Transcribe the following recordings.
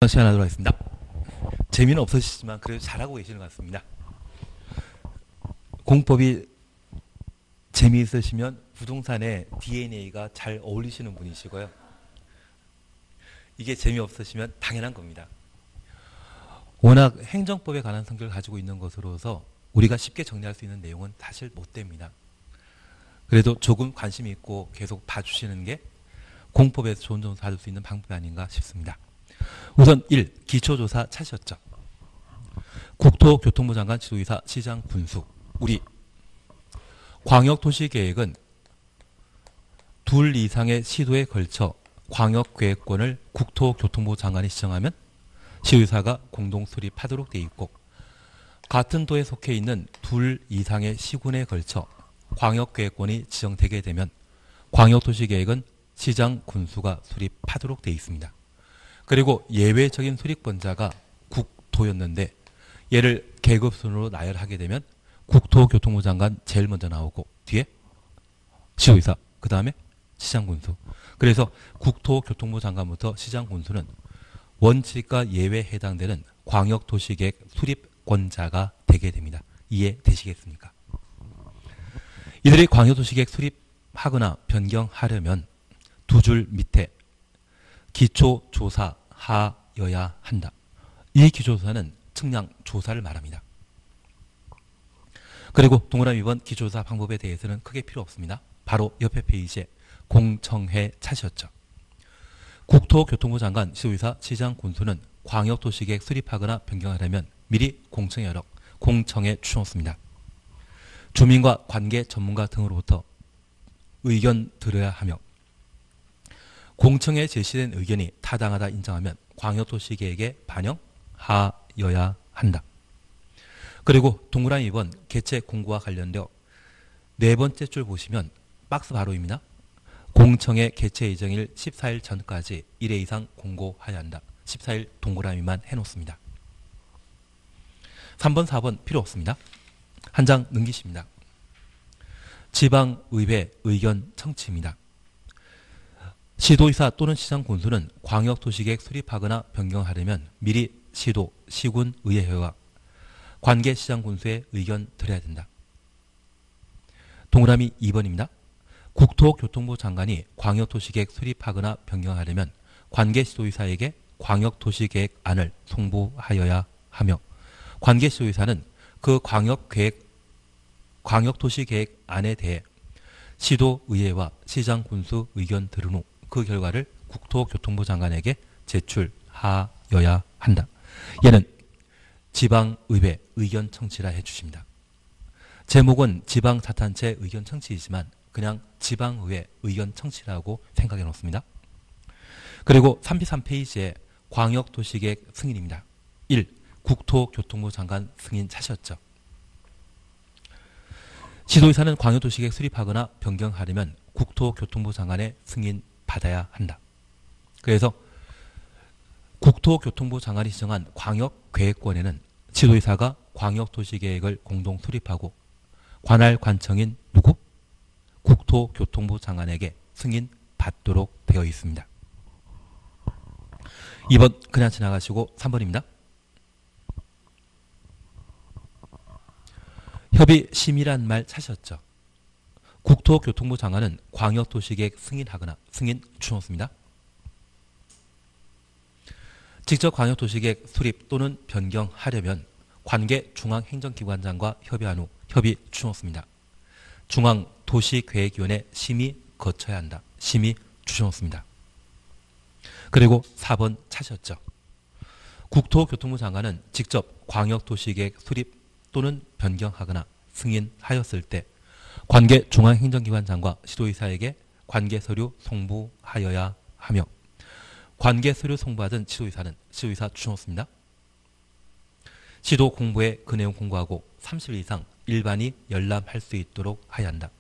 시간하도록 하겠습니다. 재미는 없으시지만 그래도 잘하고 계시는 것 같습니다. 공법이 재미있으시면 부동산의 DNA가 잘 어울리시는 분이시고요. 이게 재미없으시면 당연한 겁니다. 워낙 행정법에 관한 성격을 가지고 있는 것으로서 우리가 쉽게 정리할 수 있는 내용은 사실 못 됩니다. 그래도 조금 관심 있고 계속 봐주시는 게 공법에서 좋은 점수 받을 수 있는 방법이 아닌가 싶습니다. 우선 1. 기초조사 찾으셨죠? 국토교통부 장관 지도이사 시장 군수. 우리 광역도시계획은 둘 이상의 시도에 걸쳐 광역계획권을 국토교통부 장관이 지정하면 시의사가 공동 수립하도록 되어 있고, 같은 도에 속해 있는 둘 이상의 시군에 걸쳐 광역계획권이 지정되게 되면 광역도시계획은 시장 군수가 수립하도록 되어 있습니다. 그리고 예외적인 수립권자가 국토였는데 얘를 계급순으로 나열하게 되면 국토교통부 장관 제일 먼저 나오고 뒤에 시도의사, 그 다음에 시장군수. 그래서 국토교통부 장관부터 시장군수는 원칙과 예외에 해당되는 광역도시계획 수립권자가 되게 됩니다. 이해되시겠습니까? 이들이 광역도시계획 수립하거나 변경하려면 두 줄 밑에 기초조사하여야 한다. 이 기초조사는 측량 조사를 말합니다. 그리고 동그라미 2번 기초조사 방법에 대해서는 크게 필요 없습니다. 바로 옆에 페이지에 공청회 찾으셨죠. 국토교통부 장관, 시도의사, 시장 군수는 광역도시계획 수립하거나 변경하려면 미리 공청회 열어 공청회 추천습니다. 주민과 관계 전문가 등으로부터 의견 들어야 하며 공청회에 제시된 의견이 타당하다 인정하면 광역도시계획에 반영하여야 한다. 그리고 동그라미 2번 개최 공고와 관련되어 네 번째 줄 보시면 박스 바로입니다. 공청회 개최 예정일 14일 전까지 1회 이상 공고하여야 한다. 14일 동그라미만 해놓습니다. 3번, 4번 필요 없습니다. 한 장 넘기십니다. 지방의회 의견 청취입니다. 시도의사 또는 시장군수는 광역도시계획 수립하거나 변경하려면 미리 시도, 시군, 의회와 관계시장군수의 의견 드려야 된다. 동그라미 2번입니다. 국토교통부 장관이 광역도시계획 수립하거나 변경하려면 관계시도의사에게 광역도시계획안을 송부하여야 하며 관계시도의사는 그 광역도시계획안에 대해 시도의회와 시장군수 의견 들은 후 그 결과를 국토교통부 장관에게 제출하여야 한다. 얘는 지방의회 의견 청취라 해주십니다. 제목은 지방자치단체 의견 청취이지만 그냥 지방의회 의견 청취라고 생각해 놓습니다. 그리고 33페이지에 광역도시계획 승인입니다. 1. 국토교통부 장관 승인 차셨죠. 시도의사는 광역도시계획 수립하거나 변경하려면 국토교통부 장관의 승인 받아야 한다. 그래서 국토교통부 장관이 지정한 광역계획권에는 시도의사가 광역도시계획을 공동 수립하고 관할 관청인 누구? 국토교통부 장관에게 승인 받도록 되어 있습니다. 2번 그냥 지나가시고 3번입니다. 협의심의란 말 찾으셨죠? 국토교통부 장관은 광역도시계획 승인하거나 승인 추천습니다. 직접 광역도시계획 수립 또는 변경하려면 관계 중앙행정기관장과 협의한 후 협의 추천습니다. 중앙도시계획위원회 심의 거쳐야 한다. 심의 추천습니다. 그리고 4번 찾으셨죠? 국토교통부 장관은 직접 광역도시계획 수립 또는 변경하거나 승인하였을 때 관계 중앙행정기관장과 시도의사에게 관계서류 송부하여야 하며 관계서류 송부받은 시도의사는 시도의사 추천습니다. 시도 공부에 그 내용 공고하고 30일 이상 일반이 열람할 수 있도록 하여야 한다.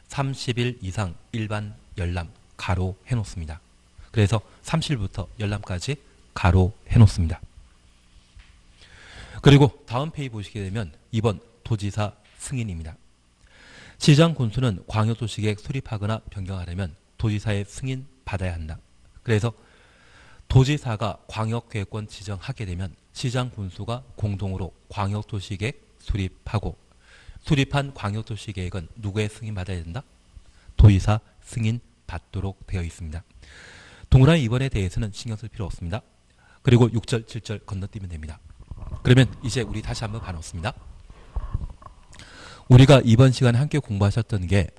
30일 이상 일반 열람 가로 해놓습니다. 그래서 30일부터 열람까지 가로 해놓습니다. 그리고 다음 페이지 보시게 되면 2번 도지사 승인입니다. 시장군수는 광역도시계획 수립하거나 변경하려면 도지사의 승인 받아야 한다. 그래서 도지사가 광역계획권 지정하게 되면 시장 군수가 공동으로 광역도시계획 수립하고 수립한 광역도시계획은 누구의 승인받아야 된다? 도지사 승인 받도록 되어 있습니다. 동그라미 2번에 대해서는 신경 쓸 필요 없습니다. 그리고 6절, 7절 건너뛰면 됩니다. 그러면 이제 우리 다시 한번 봐놓습니다. 우리가 이번 시간에 함께 공부하셨던 게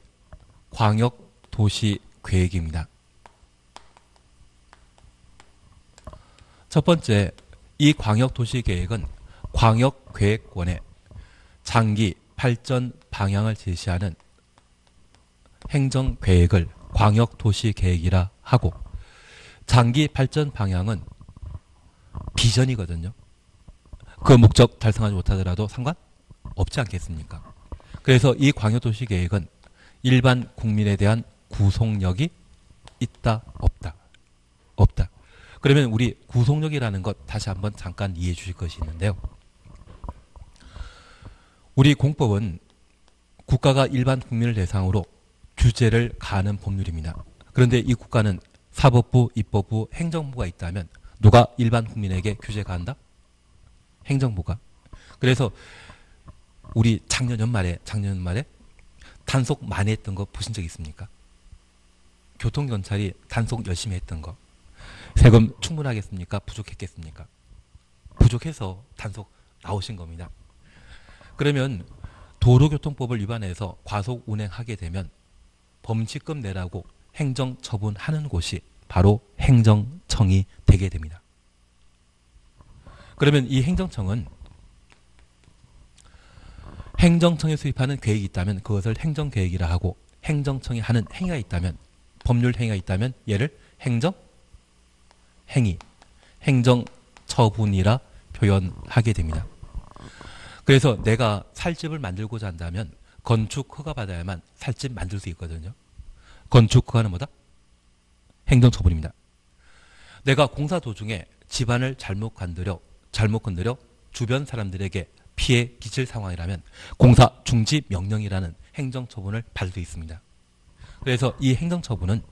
광역도시계획입니다. 첫 번째, 이 광역도시계획은 광역계획권의 장기 발전 방향을 제시하는 행정계획을 광역도시계획이라 하고, 장기 발전 방향은 비전이거든요. 그 목적 달성하지 못하더라도 상관없지 않겠습니까? 그래서 이 광역도시계획은 일반 국민에 대한 구속력이 있다, 없다? 없다. 그러면 우리 구속력이라는 것 다시 한번 잠깐 이해해 주실 것이 있는데요. 우리 공법은 국가가 일반 국민을 대상으로 규제를 가하는 법률입니다. 그런데 이 국가는 사법부, 입법부, 행정부가 있다면 누가 일반 국민에게 규제 가한다? 행정부가. 그래서 우리 작년 연말에 단속 많이 했던 거 보신 적 있습니까? 교통경찰이 단속 열심히 했던 거. 세금 충분하겠습니까? 부족했겠습니까? 부족해서 단속 나오신 겁니다. 그러면 도로교통법을 위반해서 과속 운행하게 되면 범칙금 내라고 행정처분하는 곳이 바로 행정청이 되게 됩니다. 그러면 이 행정청은 행정청이 수립하는 계획이 있다면 그것을 행정계획이라 하고, 행정청이 하는 행위가 있다면, 법률 행위가 있다면 얘를 행위, 행정처분이라 표현하게 됩니다. 그래서 내가 살집을 만들고자 한다면 건축 허가 받아야만 살집 만들 수 있거든요. 건축 허가는 뭐다? 행정처분입니다. 내가 공사 도중에 집안을 잘못 건드려 주변 사람들에게 피해 끼칠 상황이라면 공사 중지 명령이라는 행정처분을 받을 수 있습니다. 그래서 이 행정처분은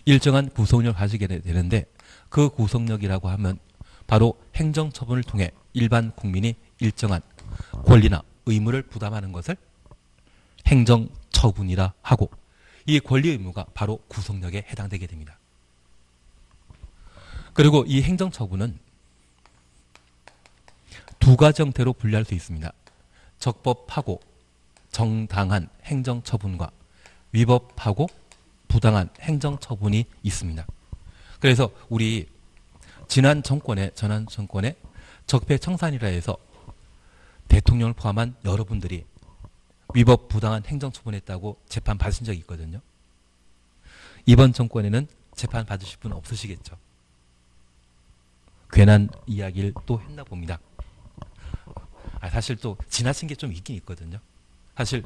일정한 구속력을 가지게 되는데, 그 구속력이라고 하면 바로 행정처분을 통해 일반 국민이 일정한 권리나 의무를 부담하는 것을 행정처분이라 하고, 이 권리 의무가 바로 구속력에 해당되게 됩니다. 그리고 이 행정처분은 두 가지 형태로 분류할 수 있습니다. 적법하고 정당한 행정처분과 위법하고 부당한 행정처분이 있습니다. 그래서 우리 지난 정권의 적폐청산이라 해서 대통령을 포함한 여러분들이 위법 부당한 행정처분했다고 재판 받으신 적이 있거든요. 이번 정권에는 재판 받으실 분 없으시겠죠. 괜한 이야기를 또 했나 봅니다. 사실 또 지나친 게 좀 있긴 있거든요. 사실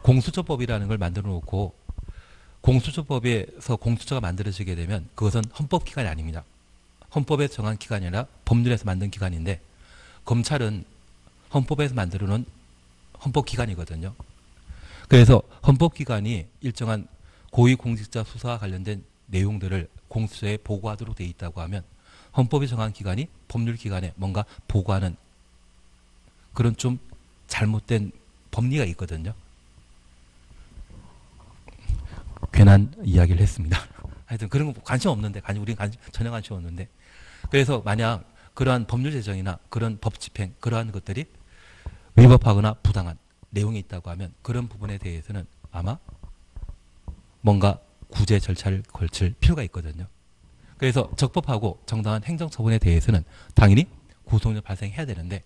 공수처법이라는 걸 만들어 놓고 공수처법에서 공수처가 만들어지게 되면 그것은 헌법기관이 아닙니다. 헌법에 정한 기관이 아니라 법률에서 만든 기관인데, 검찰은 헌법에서 만들어 놓은 헌법기관이거든요. 그래서 헌법기관이 일정한 고위공직자 수사와 관련된 내용들을 공수처에 보고하도록 되어 있다고 하면 헌법이 정한 기관이 법률기관에 뭔가 보고하는 그런 좀 잘못된 법리가 있거든요. 괜한 이야기를 했습니다. 하여튼 그런 거 관심 없는데, 우리는 전혀 관심 없는데. 그래서 만약 그러한 법률 제정이나 그런 법 집행, 그러한 것들이 위법하거나 부당한 내용이 있다고 하면 그런 부분에 대해서는 아마 뭔가 구제 절차를 걸칠 필요가 있거든요. 그래서 적법하고 정당한 행정처분에 대해서는 당연히 구속력 발생해야 되는데,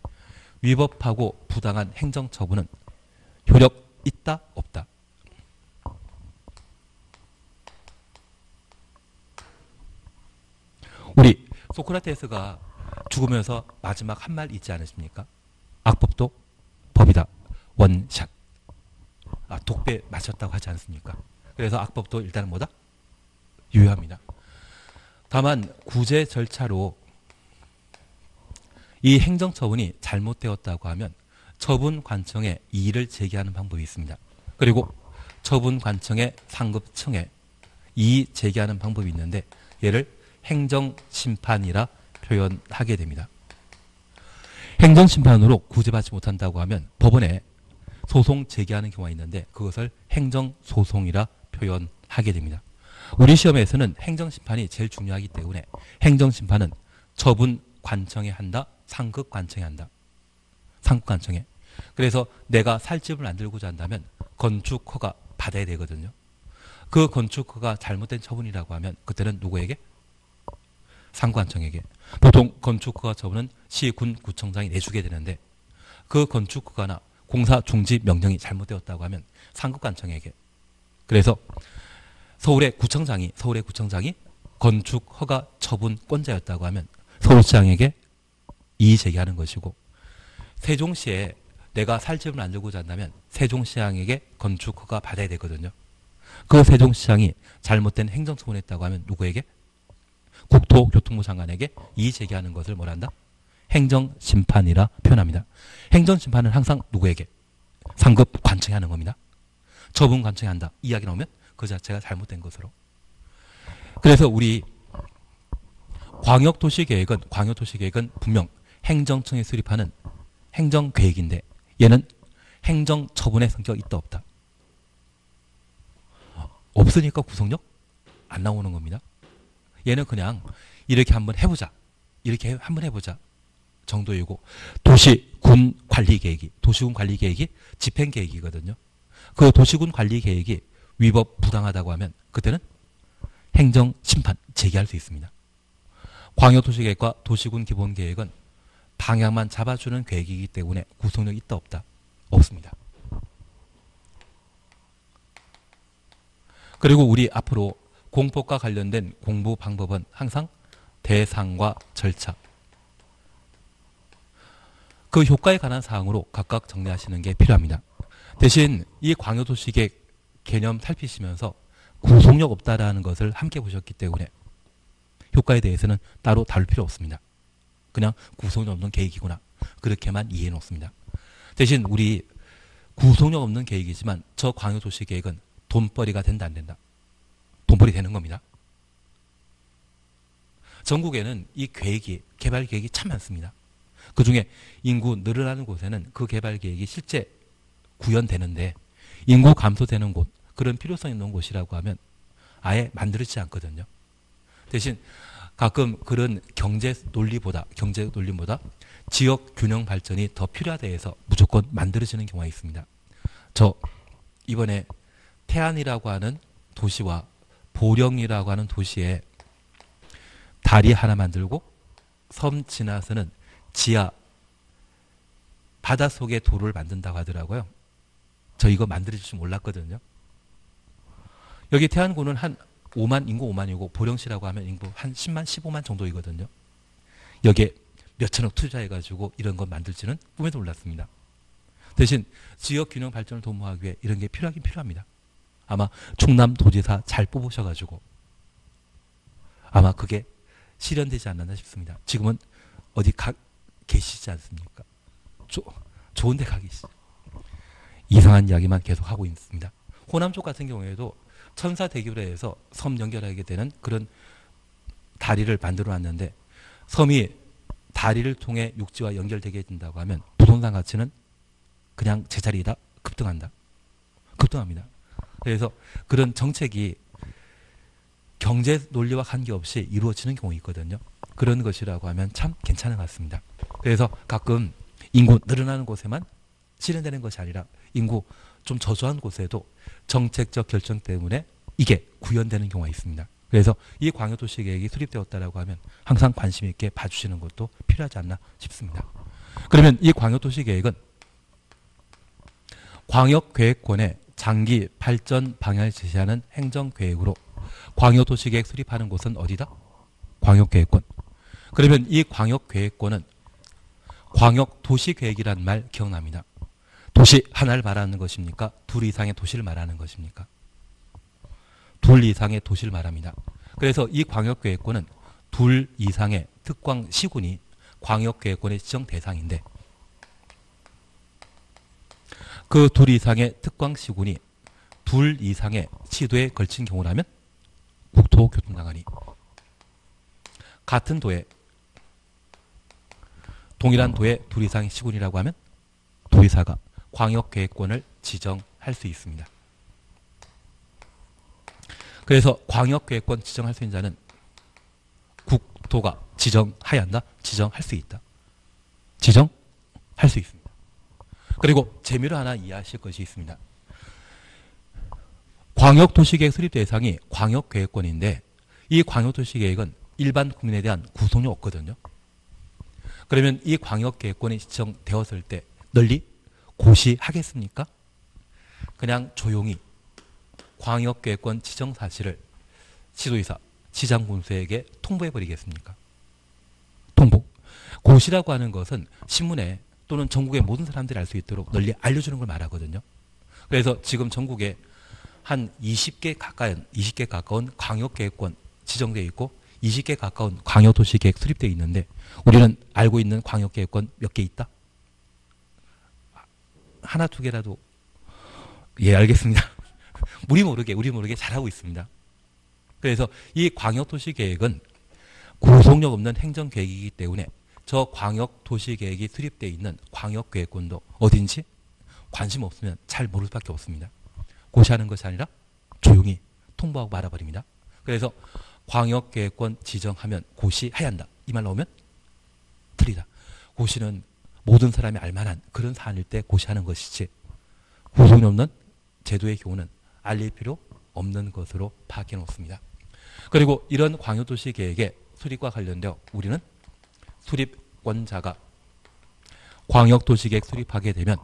위법하고 부당한 행정처분은 효력 있다, 없다? 우리 소크라테스가 죽으면서 마지막 한 말 있지 않으십니까? 악법도 법이다. 원샷. 독배 마셨다고 하지 않습니까? 그래서 악법도 일단은 뭐다? 유효합니다. 다만 구제 절차로 이 행정처분이 잘못되었다고 하면 처분관청에 이의를 제기하는 방법이 있습니다. 그리고 처분관청의 상급청에 이의 제기하는 방법이 있는데 얘를 행정심판이라 표현하게 됩니다. 행정심판으로 구제받지 못한다고 하면 법원에 소송 제기하는 경우가 있는데 그것을 행정소송이라 표현하게 됩니다. 우리 시험에서는 행정심판이 제일 중요하기 때문에 행정심판은 처분 관청에 한다, 상급 관청에 한다. 상급 관청에. 그래서 내가 살 집을 만들고자 한다면 건축허가 받아야 되거든요. 그 건축허가 잘못된 처분이라고 하면 그때는 누구에게? 상관청에게. 보통 건축허가 처분은 시, 군, 구청장이 내주게 되는데 그 건축허가나 공사 중지 명령이 잘못되었다고 하면 상급관청에게. 그래서 서울의 구청장이 건축허가 처분권자였다고 하면 서울시장에게 이의 제기하는 것이고, 세종시에 내가 살 집을 만들고자 한다면 세종시장에게 건축허가 받아야 되거든요. 그 세종시장이 잘못된 행정처분을 했다고 하면 누구에게? 국토교통부 장관에게 이의 제기하는 것을 뭐란다? 행정심판이라 표현합니다. 행정심판은 항상 누구에게? 상급 관청에 하는 겁니다. 처분 관청에 한다. 이야기 나오면 그 자체가 잘못된 것으로. 그래서 우리 광역도시계획은 분명 행정청에 수립하는 행정계획인데 얘는 행정처분의 성격이 있다 없다? 없으니까 구속력 안 나오는 겁니다. 얘는 그냥 이렇게 한번 해보자. 정도이고, 도시군 관리계획이 집행계획이거든요. 그 도시군 관리계획이 위법 부당하다고 하면 그때는 행정심판 제기할 수 있습니다. 광역도시계획과 도시군 기본계획은 방향만 잡아주는 계획이기 때문에 구속력이 있다 없다? 없습니다. 그리고 우리 앞으로 공법과 관련된 공부 방법은 항상 대상과 절차, 그 효과에 관한 사항으로 각각 정리하시는 게 필요합니다. 대신 이 광역도시계획 개념 살피시면서 구속력 없다라는 것을 함께 보셨기 때문에 효과에 대해서는 따로 다룰 필요 없습니다. 그냥 구속력 없는 계획이구나, 그렇게만 이해해 놓습니다. 대신 우리 구속력 없는 계획이지만 저 광역도시계획은 돈벌이가 된다 안 된다? 돈벌이 되는 겁니다. 전국에는 이 개발 계획이 참 많습니다. 그중에 인구 늘어나는 곳에는 그 개발 계획이 실제 구현되는데 인구 감소되는 곳, 그런 필요성 있는 곳이라고 하면 아예 만들어지지 않거든요. 대신 가끔 그런 경제 논리보다 지역 균형 발전이 더 필요하다 해서 무조건 만들어지는 경우가 있습니다. 저 이번에 태안이라고 하는 도시와 보령이라고 하는 도시에 다리 하나 만들고 섬 지나서는 지하 바닷속에 도로를 만든다고 하더라고요. 저 이거 만들어질 줄 몰랐거든요. 여기 태안군은 한 인구 5만이고 보령시라고 하면 인구 한 10만, 15만 정도이거든요. 여기에 몇천억 투자해가지고 이런 거 만들지는 꿈에도 몰랐습니다. 대신 지역균형 발전을 도모하기 위해 이런 게 필요하긴 필요합니다. 아마 충남도지사 잘 뽑으셔가지고 아마 그게 실현되지 않았나 싶습니다. 지금은 어디 계시지 않습니까? 좋은 데 가 계시죠. 이상한 이야기만 계속 하고 있습니다. 호남 쪽 같은 경우에도 천사대교로에서 섬 연결하게 되는 그런 다리를 만들어 놨는데 섬이 다리를 통해 육지와 연결되게 된다고 하면 부동산 가치는 그냥 제자리에다 급등합니다. 그래서 그런 정책이 경제 논리와 관계없이 이루어지는 경우가 있거든요. 그런 것이라고 하면 참 괜찮은 것 같습니다. 그래서 가끔 인구 늘어나는 곳에만 실현되는 것이 아니라 인구 좀 저조한 곳에도 정책적 결정 때문에 이게 구현되는 경우가 있습니다. 그래서 이 광역도시계획이 수립되었다고 하면 항상 관심 있게 봐주시는 것도 필요하지 않나 싶습니다. 그러면 이 광역도시계획은 광역계획권의 장기 발전 방향을 제시하는 행정계획으로 광역도시계획 수립하는 곳은 어디다? 광역계획권. 그러면 이 광역계획권은 광역도시계획이라는 말 기억납니다. 도시 하나를 말하는 것입니까? 둘 이상의 도시를 말하는 것입니까? 둘 이상의 도시를 말합니다. 그래서 이 광역계획권은 둘 이상의 특광시군이 광역계획권의 지정 대상인데 그 둘 이상의 특광시군이 둘 이상의 시도에 걸친 경우라면 국토교통장관이 같은 도에 동일한 도에 둘 이상의 시군이라고 하면 도의사가 광역계획권을 지정할 수 있습니다. 그래서 광역계획권 지정할 수 있는 자는 국토가 지정하여야 한다. 지정할 수 있다. 지정할 수 있습니다. 그리고 재미로 하나 이해하실 것이 있습니다. 광역도시계획 수립 대상이 광역계획권인데 이 광역도시계획은 일반 국민에 대한 구속력이 없거든요. 그러면 이 광역계획권이 지정되었을 때 널리 고시하겠습니까? 그냥 조용히 광역계획권 지정 사실을 시도의사, 시장군수에게 통보해버리겠습니까? 통보. 고시라고 하는 것은 신문에 또는 전국의 모든 사람들이 알 수 있도록 널리 알려주는 걸 말하거든요. 그래서 지금 전국에 한 20개 가까운 광역계획권 지정되어 있고 20개 가까운 광역도시계획 수립되어 있는데 우리는 알고 있는 광역계획권 몇 개 있다? 하나 두 개라도. 예, 알겠습니다. 우리 모르게 잘하고 있습니다. 그래서 이 광역도시계획은 구속력 없는 행정계획이기 때문에 저 광역도시계획이 수립되어 있는 광역계획권도 어딘지 관심 없으면 잘 모를 수밖에 없습니다. 고시하는 것이 아니라 조용히 통보하고 말아버립니다. 그래서 광역계획권 지정하면 고시해야 한다. 이 말 나오면 틀리다. 고시는 모든 사람이 알만한 그런 사안일 때 고시하는 것이지 구속력 없는 제도의 경우는 알릴 필요 없는 것으로 파악해 놓습니다. 그리고 이런 광역도시계획의 수립과 관련되어 우리는 수립권자가 광역도시계획 수립하게 되면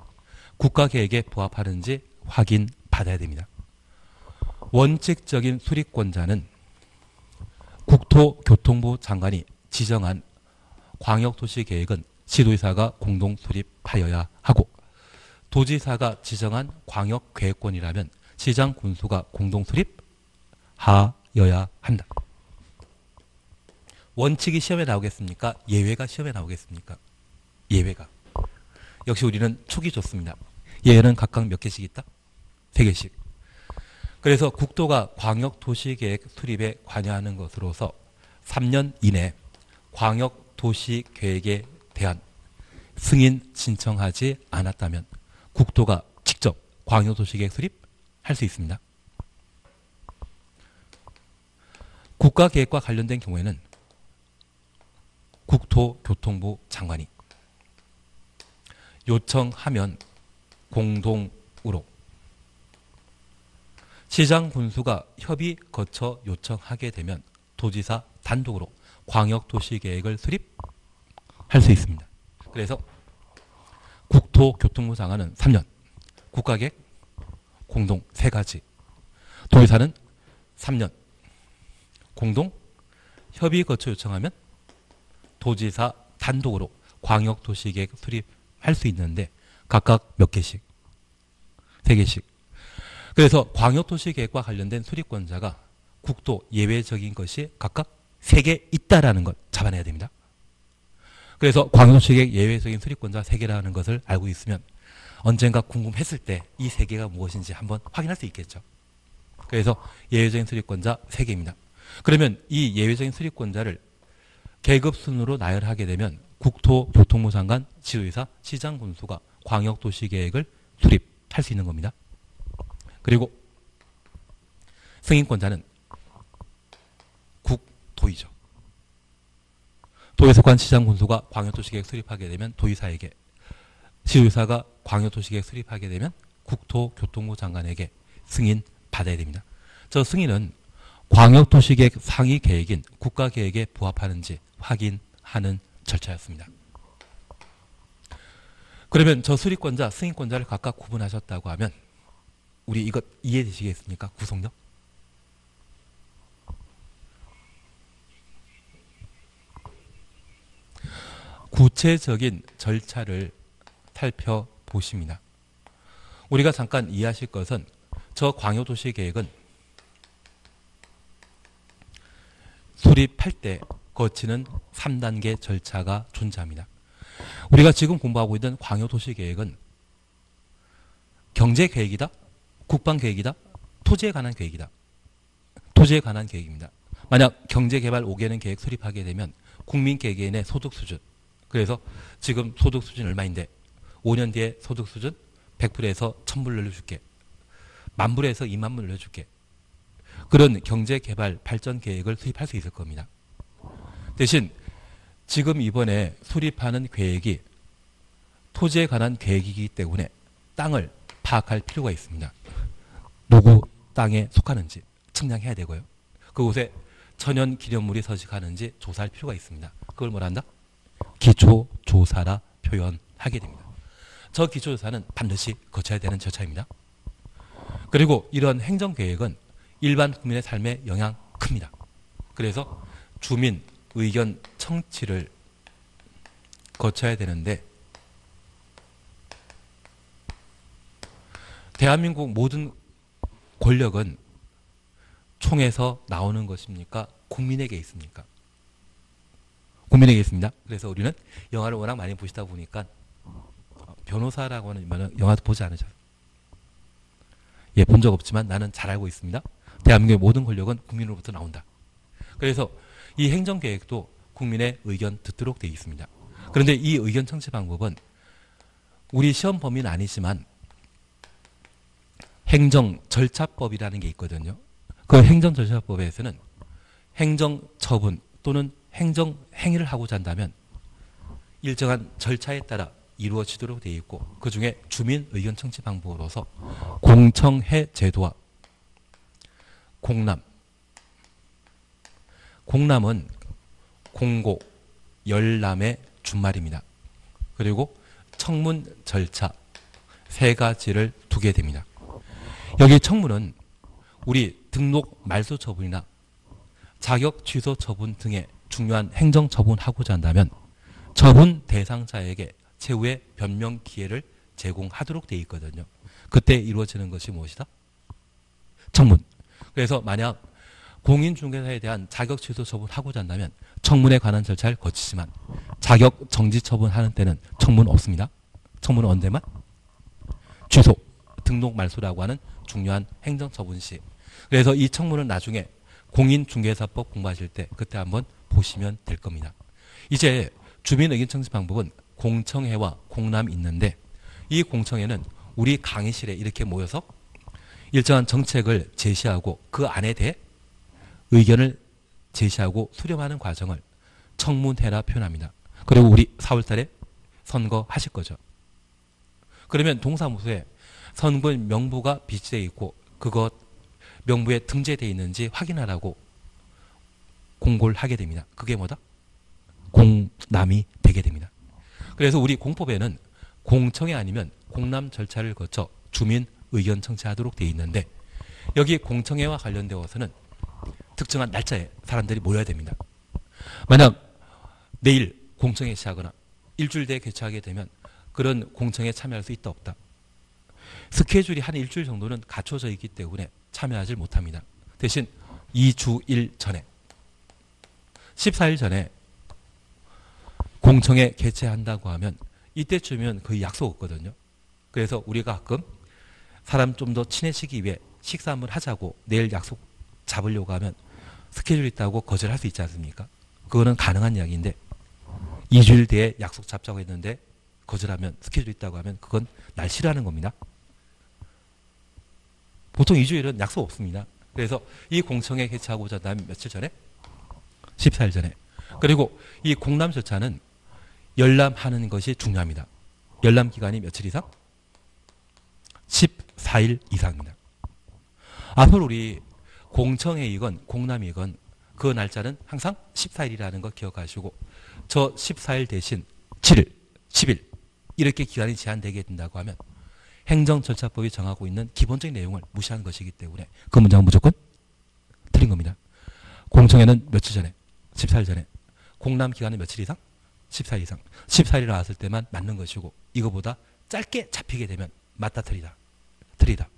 국가계획에 부합하는지 확인받아야 됩니다. 원칙적인 수립권자는 국토교통부 장관이 지정한 광역도시계획은 시도의사가 공동 수립하여야 하고 도지사가 지정한 광역계획권이라면 시장 군수가 공동 수립하여야 한다. 원칙이 시험에 나오겠습니까? 예외가 시험에 나오겠습니까? 예외가. 역시 우리는 촉이 좋습니다. 예외는 각각 몇 개씩 있다? 3개씩. 그래서 국토가 광역도시계획 수립에 관여하는 것으로서 3년 이내 광역도시계획에 대한 승인 신청하지 않았다면 국토가 직접 광역도시계획 수립할 수 있습니다. 국가계획과 관련된 경우에는 국토교통부 장관이 요청하면 공동으로 시장 군수가 협의 거쳐 요청하게 되면 도지사 단독으로 광역도시계획을 수립할 수 있습니다. 그래서 국토교통부 장관은 3년, 국가계획 공동 3가지, 도지사는 3년, 공동 협의 거쳐 요청하면 도지사 단독으로 광역도시계획 수립할 수 있는데 각각 몇 개씩? 3개씩. 그래서 광역도시계획과 관련된 수립권자가 국도 예외적인 것이 각각 3개 있다라는 것 잡아내야 됩니다. 그래서 광역도시계획 예외적인 수립권자 3개라는 것을 알고 있으면 언젠가 궁금했을 때 이 3개가 무엇인지 한번 확인할 수 있겠죠. 그래서 예외적인 수립권자 3개입니다. 그러면 이 예외적인 수립권자를 계급 순으로 나열하게 되면 국토교통부 장관, 지도의사, 시장군수가 광역도시계획을 수립할 수 있는 겁니다. 그리고 승인권자는 국도의죠. 도에 속한 시장군수가 광역도시계획 수립하게 되면 도의사에게, 시도의사가 광역도시계획 수립하게 되면 국토교통부 장관에게 승인 받아야 됩니다. 저 승인은 광역도시계획 상위 계획인 국가계획에 부합하는지 확인하는 절차였습니다. 그러면 저 수립권자, 승인권자를 각각 구분하셨다고 하면 우리 이것 이해되시겠습니까? 구속력? 구체적인 절차를 살펴보십니다. 우리가 잠깐 이해하실 것은 저 광역도시계획은 수립할 때 거치는 3단계 절차가 존재합니다. 우리가 지금 공부하고 있는 광역도시계획은 경제계획이다, 국방계획이다, 토지에 관한 계획이다. 토지에 관한 계획입니다. 만약 경제개발 5개년 계획 수립하게 되면 국민 개개인의 소득 수준, 그래서 지금 소득 수준 얼마인데 5년 뒤에 소득 수준 100불에서 1000불 늘려줄게. 10,000불에서 20,000불 늘려줄게. 그런 경제개발 발전 계획을 수립할 수 있을 겁니다. 대신 지금 이번에 수립하는 계획이 토지에 관한 계획이기 때문에 땅을 파악할 필요가 있습니다. 누구 땅에 속하는지 측량해야 되고요. 그곳에 천연 기념물이 서식하는지 조사할 필요가 있습니다. 그걸 뭐라 한다? 기초조사라 표현하게 됩니다. 저 기초조사는 반드시 거쳐야 되는 절차입니다. 그리고 이런 행정계획은 일반 국민의 삶에 영향 큽니다. 그래서 주민 의견 청취를 거쳐야 되는데 대한민국 모든 권력은 총에서 나오는 것입니까? 국민에게 있습니까? 국민에게 있습니다. 그래서 우리는 영화를 워낙 많이 보시다 보니까 변호사라고 하는 영화도 보지 않으셨어요. 예, 본 적 없지만 나는 잘 알고 있습니다. 대한민국의 모든 권력은 국민으로부터 나온다. 그래서 이 행정계획도 국민의 의견 듣도록 되어 있습니다. 그런데 이 의견 청취 방법은 우리 시험 범위는 아니지만 행정절차법이라는 게 있거든요. 그 행정절차법에서는 행정처분 또는 행정행위를 하고자 한다면 일정한 절차에 따라 이루어지도록 되어 있고 그 중에 주민 의견 청취 방법으로서 공청회 제도와 공람은 공고, 열람의 준말입니다. 그리고 청문 절차 세 가지를 두게 됩니다. 여기 청문은 우리 등록 말소 처분이나 자격 취소 처분 등의 중요한 행정 처분하고자 한다면 처분 대상자에게 최후의 변명 기회를 제공하도록 되어 있거든요. 그때 이루어지는 것이 무엇이다? 청문. 그래서 만약 공인중개사에 대한 자격 취소 처분하고자 한다면 청문에 관한 절차를 거치지만 자격 정지 처분하는 때는 청문 없습니다. 청문은 언제만? 취소, 등록 말소라고 하는 중요한 행정처분 시. 그래서 이 청문은 나중에 공인중개사법 공부하실 때 그때 한번 보시면 될 겁니다. 이제 주민의견 청취 방법은 공청회와 공람이 있는데 이 공청회는 우리 강의실에 이렇게 모여서 일정한 정책을 제시하고 그 안에 대해 의견을 제시하고 수렴하는 과정을 청문회라 표현합니다. 그리고 우리 4월 달에 선거하실 거죠. 그러면 동사무소에 선거인 명부가 비치되어 있고 그것 명부에 등재되어 있는지 확인하라고 공고를 하게 됩니다. 그게 뭐다? 공람이 되게 됩니다. 그래서 우리 공법에는 공청회 아니면 공람 절차를 거쳐 주민 의견 청취하도록 되어 있는데 여기 공청회와 관련되어서는 특정한 날짜에 사람들이 모여야 됩니다. 만약 내일 공청회 시하거나 일주일 뒤에 개최하게 되면 그런 공청회에 참여할 수 있다 없다. 스케줄이 한 일주일 정도는 갖춰져 있기 때문에 참여하지 못합니다. 대신 2주일 전에 14일 전에 공청회 개최한다고 하면 이때쯤이면 거의 약속 없거든요. 그래서 우리가 가끔 사람 좀 더 친해지기 위해 식사 한번 하자고 내일 약속 잡으려고 하면 스케줄 있다고 거절할 수 있지 않습니까? 그거는 가능한 이야기인데 2주일 뒤에 약속 잡자고 했는데 거절하면 스케줄 있다고 하면 그건 날 싫어하는 겁니다. 보통 2주일은 약속 없습니다. 그래서 이 공청회 개최하고자 한다면 며칠 전에? 14일 전에. 그리고 이 공람 절차는 열람하는 것이 중요합니다. 열람 기간이 며칠 이상? 14일 이상입니다. 앞으로 우리 공청회이건 공람이건 그 날짜는 항상 14일이라는 거 기억하시고 저 14일 대신 7일, 10일 이렇게 기간이 제한되게 된다고 하면 행정절차법이 정하고 있는 기본적인 내용을 무시한 것이기 때문에 그 문장은 무조건 틀린 겁니다. 공청회는 며칠 전에? 14일 전에. 공람 기간은 며칠 이상? 14일 이상. 14일이 나왔을 때만 맞는 것이고 이거보다 짧게 잡히게 되면 맞다 틀리다. 틀리다.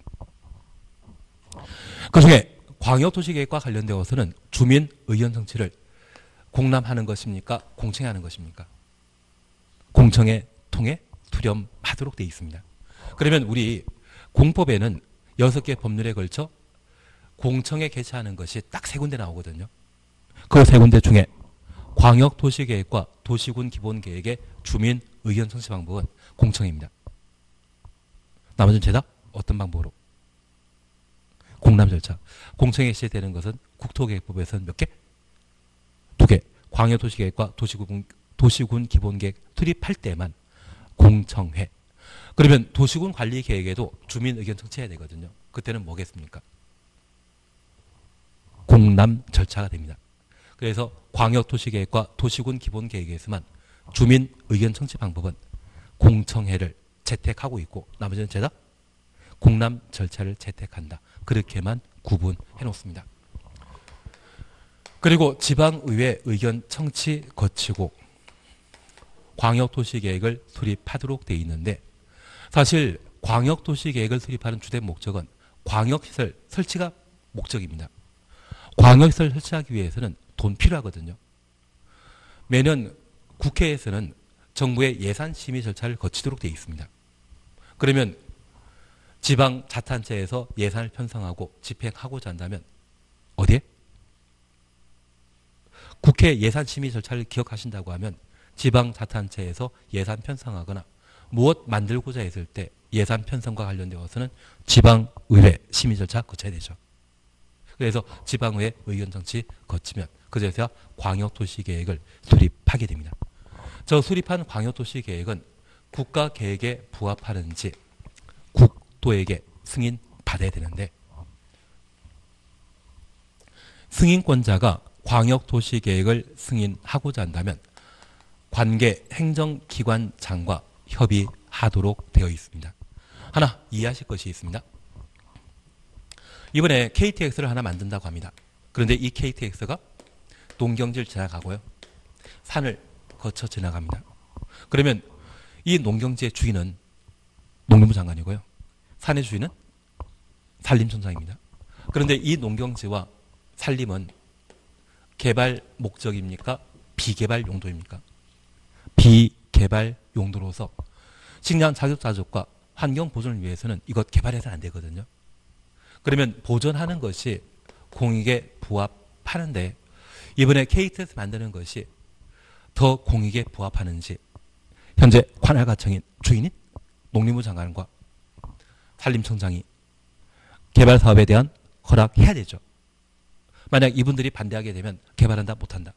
그중에 광역도시계획과 관련되어서는 주민 의견 청취를 공람하는 것입니까? 공청회하는 것입니까? 공청회 통해 수렴하도록 되어 있습니다. 그러면 우리 공법에는 6개 법률에 걸쳐 공청회 개최하는 것이 딱 세 군데 나오거든요. 그 세 군데 중에 광역도시계획과 도시군 기본계획의 주민 의견 청취 방법은 공청회입니다. 나머지는 죄다 어떤 방법으로? 공람 절차. 공청회 시되는 것은 국토계획법에서는 몇 개? 두 개. 광역도시계획과 도시군 기본계획 수립할 때만 공청회. 그러면 도시군 관리계획에도 주민 의견 청취해야 되거든요. 그때는 뭐겠습니까? 공람 절차가 됩니다. 그래서 광역도시계획과 도시군 기본계획에서만 주민 의견 청취 방법은 공청회를 채택하고 있고 나머지는 죄다 공람 절차를 채택한다. 그렇게만 구분해 놓습니다. 그리고 지방의회 의견 청취 거치고 광역도시계획을 수립하도록 되어 있는데 사실 광역도시계획을 수립하는 주된 목적은 광역시설 설치가 목적입니다. 광역시설 설치하기 위해서는 돈 필요하거든요. 매년 국회에서는 정부의 예산 심의 절차를 거치도록 되어 있습니다. 그러면 지방자치단체에서 예산을 편성하고 집행하고자 한다면 어디에? 국회 예산 심의 절차를 기억하신다고 하면 지방자치단체에서 예산 편성하거나 무엇 만들고자 했을 때 예산 편성과 관련되어서는 지방의회 심의 절차 거쳐야 되죠. 그래서 지방의회 의견 청취 거치면 그제서야 광역도시계획을 수립하게 됩니다. 저 수립한 광역도시계획은 국가계획에 부합하는지 국토에게 승인 받아야 되는데 승인권자가 광역도시계획을 승인하고자 한다면 관계 행정기관장과 협의하도록 되어 있습니다. 하나 이해하실 것이 있습니다. 이번에 KTX를 하나 만든다고 합니다. 그런데 이 KTX가 농경지를 지나가고요. 산을 거쳐 지나갑니다. 그러면 이 농경지의 주인은 농림부 장관이고요. 산의 주인은 산림청장입니다. 그런데 이 농경지와 산림은 개발 목적입니까? 비개발 용도입니까? 비개발 용도로서 식량 자급자족과 환경 보존을 위해서는 이것 개발해서는 안 되거든요. 그러면 보존하는 것이 공익에 부합하는데 이번에 KTX 만드는 것이 더 공익에 부합하는지 현재 관할가청인 주인인 농림부 장관과 산림청장이 개발 사업에 대한 허락해야 되죠. 만약 이분들이 반대하게 되면 개발한다 못한다?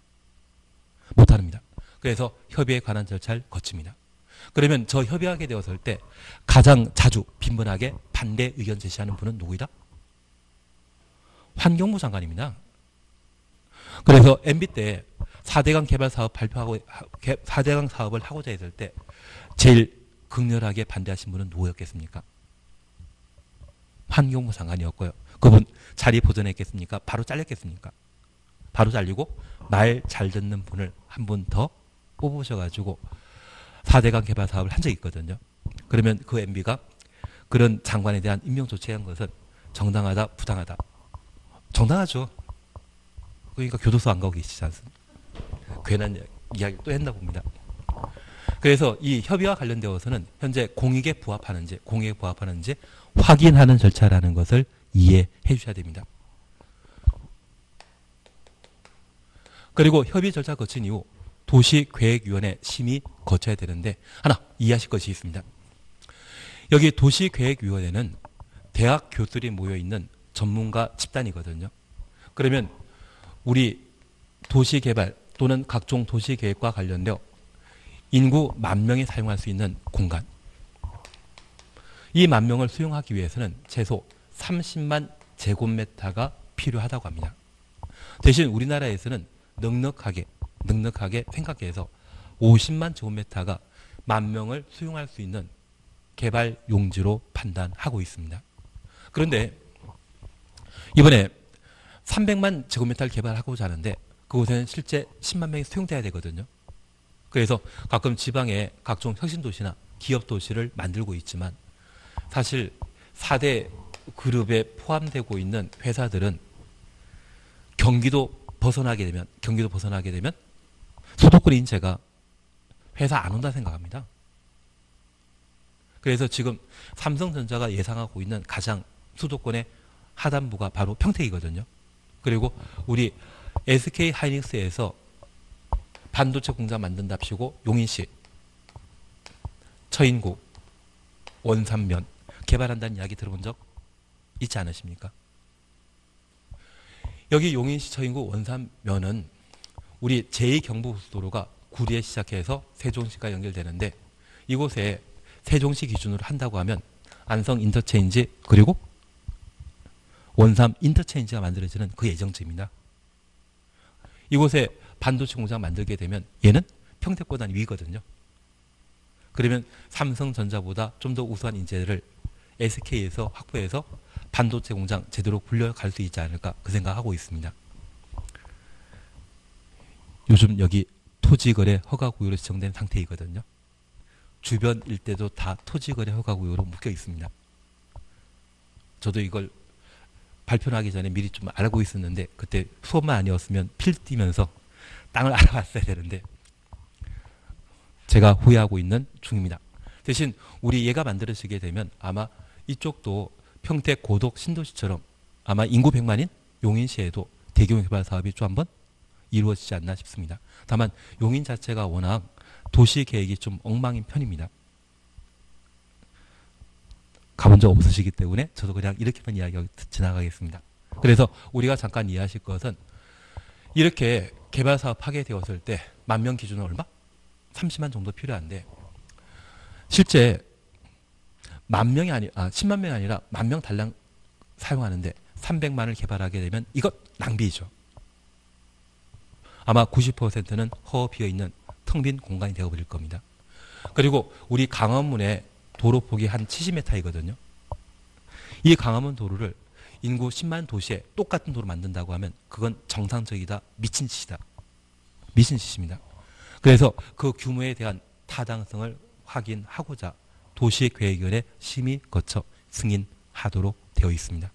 못합니다. 그래서 협의에 관한 절차를 거칩니다. 그러면 저 협의하게 되었을 때 가장 자주 빈번하게 반대 의견 제시하는 분은 누구이다? 환경부 장관입니다. 그래서 MB 때 4대강 개발 사업 발표하고 4대강 사업을 하고자 했을 때 제일 극렬하게 반대하신 분은 누구였겠습니까? 환경부 장관이었고요. 그분 자리 보존했겠습니까? 바로 잘렸겠습니까? 바로 잘리고 말 잘 듣는 분을 한 분 더 뽑으셔가지고 4대강 개발 사업을 한 적이 있거든요. 그러면 그 MB가 그런 장관에 대한 임명 조치한 것은 정당하다, 부당하다? 정당하죠. 그러니까 교도소 안 가고 계시지 않습니까? 괜한 이야기를 또 했나 봅니다. 그래서 이 협의와 관련되어서는 현재 공익에 부합하는지 확인하는 절차라는 것을 이해해 주셔야 됩니다. 그리고 협의 절차 거친 이후 도시계획위원회 심의 거쳐야 되는데 하나 이해하실 것이 있습니다. 여기 도시계획위원회는 대학 교수들이 모여있는 전문가 집단이거든요. 그러면 우리 도시개발 또는 각종 도시계획과 관련되어 인구 10,000명이 사용할 수 있는 공간, 이 10,000명을 수용하기 위해서는 최소 30만 제곱미터가 필요하다고 합니다. 대신 우리나라에서는 넉넉하게 생각해서 50만 제곱미터가 10,000명을 수용할 수 있는 개발 용지로 판단하고 있습니다. 그런데 이번에 300만 제곱미터를 개발하고자 하는데 그곳에는 실제 10만 명이 수용돼야 되거든요. 그래서 가끔 지방에 각종 혁신도시나 기업도시를 만들고 있지만 사실 4대 그룹에 포함되고 있는 회사들은 경기도 벗어나게 되면 수도권 인재가 회사 안 온다 생각합니다. 그래서 지금 삼성전자가 예상하고 있는 가장 수도권의 하단부가 바로 평택이거든요. 그리고 우리 SK 하이닉스에서 반도체 공장 만든답시고 용인시, 처인구, 원산면 개발한다는 이야기 들어본 적 있지 않으십니까? 여기 용인시, 처인구, 원산면은 우리 제2경부고속도로가 구리에 시작해서 세종시가 연결되는데 이곳에 세종시 기준으로 한다고 하면 안성 인터체인지 그리고 원삼 인터체인지가 만들어지는 그 예정지입니다. 이곳에 반도체 공장 만들게 되면 얘는 평택보다는 위거든요. 그러면 삼성전자보다 좀 더 우수한 인재를 SK에서 확보해서 반도체 공장 제대로 굴려갈 수 있지 않을까 그 생각하고 있습니다. 요즘 여기 토지거래 허가구역으로 지정된 상태이거든요. 주변 일대도 다 토지거래 허가구역으로 묶여 있습니다. 저도 이걸 발표하기 전에 미리 좀 알고 있었는데 그때 수업만 아니었으면 필 뛰면서 땅을 알아봤어야 되는데 제가 후회하고 있는 중입니다. 대신 우리 얘가 만들어지게 되면 아마 이쪽도 평택 고덕 신도시처럼 아마 인구 100만인 용인시에도 대규모 개발 사업이 좀 한번 이루어지지 않나 싶습니다. 다만 용인 자체가 워낙 도시 계획이 좀 엉망인 편입니다. 가본 적 없으시기 때문에 저도 그냥 이렇게만 이야기하고 지나가겠습니다. 그래서 우리가 잠깐 이해하실 것은 이렇게 개발 사업 하게 되었을 때 10,000명 기준은 얼마? 30만 정도 필요한데 실제 10만 명이 아니라 10,000명 달랑 사용하는데 300만을 개발하게 되면 이것 낭비죠. 아마 90%는 허 비어있는 텅 빈 공간이 되어버릴 겁니다. 그리고 우리 강화문의 도로 폭이 한 70m이거든요. 이 강화문 도로를 인구 10만 도시에 똑같은 도로 만든다고 하면 그건 정상적이다, 미친 짓이다. 미친 짓입니다. 그래서 그 규모에 대한 타당성을 확인하고자 도시계획위원회 심의 거쳐 승인하도록 되어 있습니다.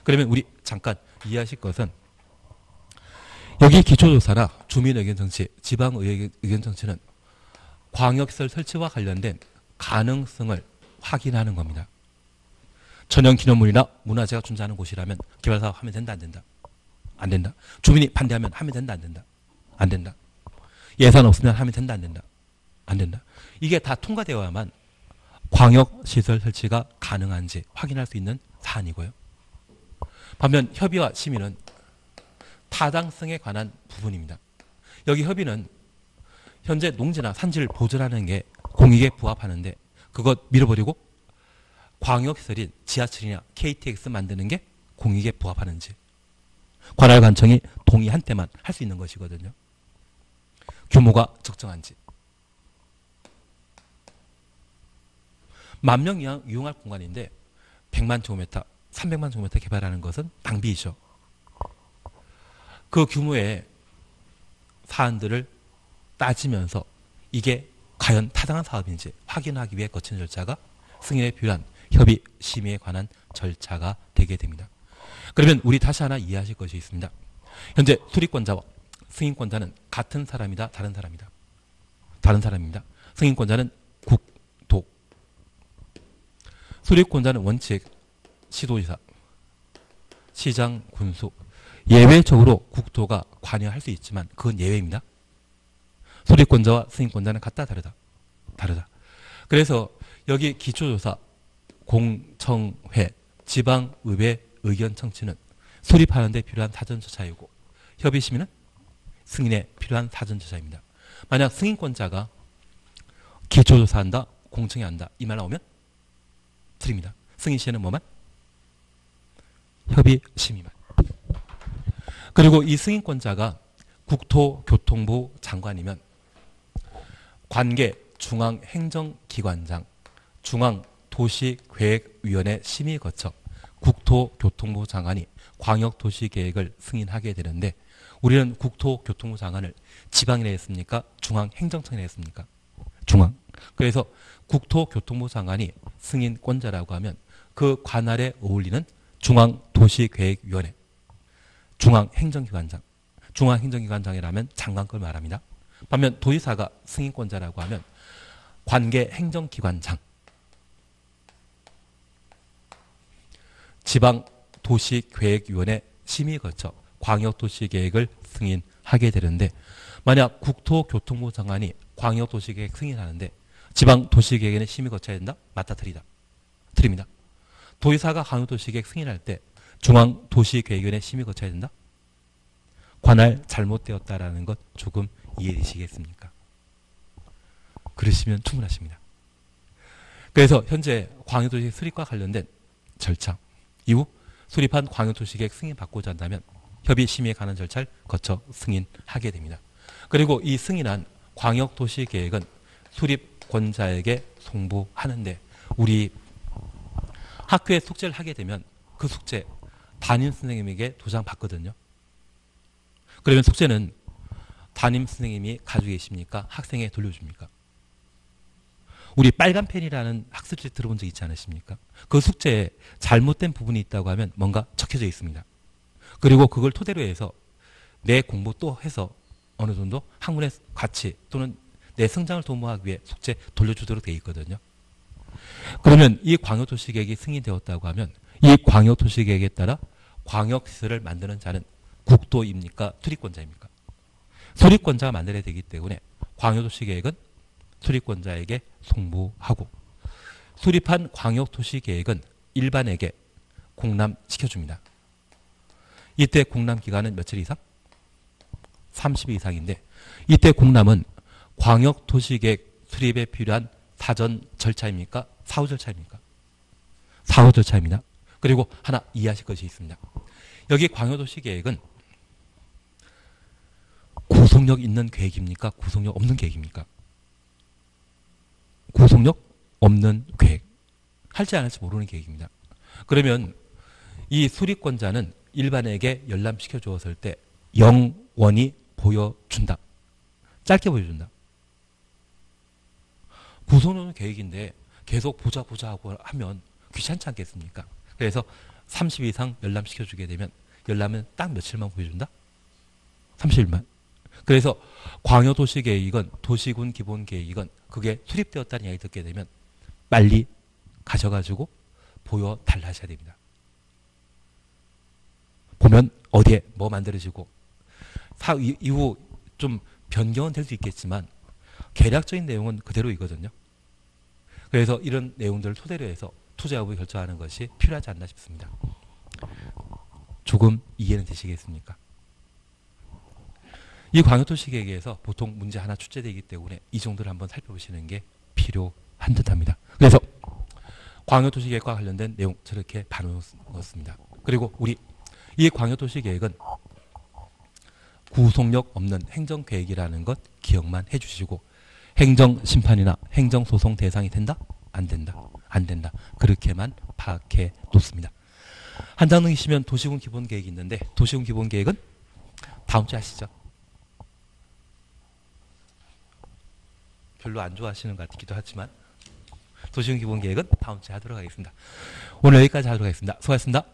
그러면 우리 잠깐 이해하실 것은 여기 기초조사나 주민의견정치, 지방의견정치는 광역시설 설치와 관련된 가능성을 확인하는 겁니다. 천연기념물이나 문화재가 존재하는 곳이라면 개발사업 하면 된다, 안 된다? 안 된다. 주민이 반대하면 하면 된다, 안 된다? 안 된다. 예산 없으면 하면 된다, 안 된다? 안 된다. 이게 다 통과되어야만 광역시설 설치가 가능한지 확인할 수 있는 사안이고요. 반면 협의와 심의는 타당성에 관한 부분입니다. 여기 협의는 현재 농지나 산지를 보존하는 게 공익에 부합하는데 그것 밀어버리고 광역시설인 지하철이나 KTX 만드는 게 공익에 부합하는지 관할관청이 동의한 때만 할 수 있는 것이거든요. 규모가 적정한지 10,000명 이용할 공간인데 100만 제곱미터, 300만 제곱미터 개발하는 것은 낭비이죠. 그 규모의 사안들을 따지면서 이게 과연 타당한 사업인지 확인하기 위해 거치는 절차가 승인에 필요한 협의 심의에 관한 절차가 되게 됩니다. 그러면 우리 다시 하나 이해하실 것이 있습니다. 현재 수립권자와 승인권자는 같은 사람이다, 다른 사람이다. 다른 사람입니다. 승인권자는 국토. 수립권자는 원칙 시도지사, 시장, 군수. 예외적으로 국토가 관여할 수 있지만 그건 예외입니다. 수립권자와 승인권자는 같다, 다르다? 다르다. 그래서 여기 기초조사, 공청회, 지방의회 의견 청취는 수립하는 데 필요한 사전조사이고 협의심의는 승인에 필요한 사전조사입니다. 만약 승인권자가 기초조사한다, 공청회 한다 이 말 나오면 틀립니다. 승인 시에는 뭐만? 협의심의만. 그리고 이 승인권자가 국토교통부 장관이면 관계 중앙행정기관장, 중앙도시계획위원회 심의 거쳐 국토교통부 장관이 광역도시계획을 승인하게 되는데 우리는 국토교통부 장관을 지방이라 했습니까? 중앙행정청이라 했습니까? 중앙. 그래서 국토교통부 장관이 승인권자라고 하면 그 관할에 어울리는 중앙도시계획위원회, 중앙행정기관장, 중앙행정기관장이라면 장관 걸 말합니다. 반면 도지사가 승인권자라고 하면 관계행정기관장, 지방 광역도시계획위원회 심의 거쳐 광역도시계획을 승인하게 되는데, 만약 국토교통부 장관이 광역도시계획 승인하는데 지방도시계획위원회 심의 거쳐야 된다? 맞다, 틀리다? 틀립니다. 도의사가 광역도시계획 승인할 때 중앙도시계획위원회 심의 거쳐야 된다? 관할 잘못되었다라는 것 조금 이해되시겠습니까? 그러시면 충분하십니다. 그래서 현재 광역도시 수립과 관련된 절차, 이후 수립한 광역도시계획 승인받고자 한다면 협의심의에 관한 절차를 거쳐 승인하게 됩니다. 그리고 이 승인한 광역도시계획은 수립권자에게 송부하는데, 우리 학교에 숙제를 하게 되면 그 숙제 담임 선생님에게 도장 받거든요. 그러면 숙제는 담임 선생님이 가지고 계십니까? 학생에 돌려줍니까? 우리 빨간 펜이라는 학습지 들어본 적 있지 않으십니까? 그 숙제에 잘못된 부분이 있다고 하면 뭔가 적혀져 있습니다. 그리고 그걸 토대로 해서 내 공부 또 해서 어느 정도 학문의 가치 또는 내 성장을 도모하기 위해 숙제 돌려주도록 되어 있거든요. 그러면 이 광역도시계획이 승인되었다고 하면 이 광역도시계획에 따라 광역시설을 만드는 자는 국도입니까? 수립권자입니까? 수립권자가 만들어야 되기 때문에 광역도시계획은 수립권자에게 송부하고, 수립한 광역도시계획은 일반에게 공람시켜줍니다. 이때 공람기간은 며칠 이상? 30일 이상인데, 이때 공람은 광역도시계획 수립에 필요한 사전 절차입니까? 사후 절차입니까? 사후 절차입니다. 그리고 하나 이해하실 것이 있습니다. 여기 광역도시계획은 구속력 있는 계획입니까? 구속력 없는 계획입니까? 구속력 없는 계획. 할지 안 할지 모르는 계획입니다. 그러면 이 수립권자는 일반에게 열람시켜 주었을 때 영원히 보여준다. 짧게 보여준다. 구속력은 계획인데 계속 보자 하고 하면 귀찮지 않겠습니까? 그래서 30일 이상 열람시켜 주게 되면 열람은 딱 며칠만 보여준다? 30일만. 그래서 광역도시계획이건 도시군 기본계획이건 그게 수립되었다는 이야기 듣게 되면 빨리 가셔가지고 보여달라 하셔야 됩니다. 보면 어디에 뭐 만들어지고 이후 좀 변경은 될 수 있겠지만 계략적인 내용은 그대로이거든요. 그래서 이런 내용들을 토대로 해서 투자 여부를 결정하는 것이 필요하지 않나 싶습니다. 조금 이해는 되시겠습니까? 이 광역도시계획에서 보통 문제 하나 출제되기 때문에 이 정도를 한번 살펴보시는 게 필요한 듯합니다. 그래서 광역도시계획과 관련된 내용 저렇게 봐놓았습니다. 그리고 우리 이 광역도시계획은 구속력 없는 행정계획이라는 것 기억만 해주시고, 행정심판이나 행정소송 대상이 된다? 안 된다? 안 된다. 그렇게만 파악해 놓습니다. 한 장 넘기시면 도시군 기본계획이 있는데, 도시군 기본계획은 다음 주에 하시죠. 별로 안 좋아하시는 것 같기도 하지만 도시군 기본계획은 다음 주에 하도록 하겠습니다. 오늘 여기까지 하도록 하겠습니다. 수고하셨습니다.